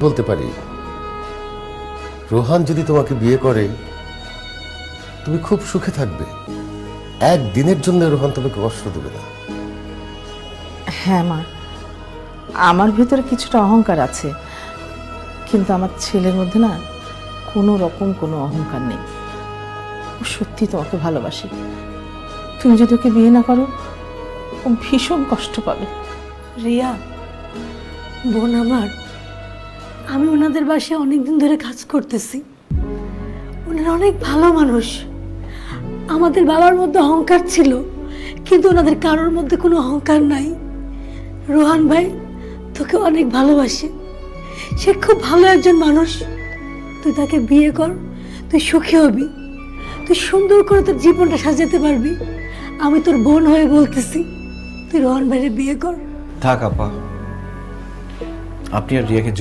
বলতে পারি, রোহান যদি তোমাকে বিয়ে করে তুমি খুব সুখে থাকবে। একদিনের জন্য রোহান তোমাকে কষ্ট দেবে না। হ্যাঁ মা, আমার ভিতরে কিছুটা অহংকার আছে, কিন্তু আমার ছেলের মধ্যে না কোনো রকম কোনো অহংকার নেই। ও সত্যি তোমাকে ভালোবাসে। তুমি যদি ওকে বিয়ে না করো ও ভীষণ কষ্ট পাবে। রিয়া, বোন আমার, আমি ওনাদের বাসায় অনেকদিন ধরে কাজ করতেছি। ওনারা অনেক ভালো মানুষ। আমাদের বাবার মধ্যে অহংকার ছিল, কিন্তু ওনাদের কারোর মধ্যে কোনো অহংকার নাই। রোহান ভাই তোকে অনেক ভালোবাসে, সে খুব ভালো একজন মানুষ। তুই তাকে বিয়ে কর, তুই সুখী হবি, তুই সুন্দর করে তোর জীবনটা সাজাতে পারবি। আমি তোর বোন হয়ে বলতেছি, তুই রোহান ভাইয়ের বিয়ে কর। থাক আপা, আপনি আর রিয়াকে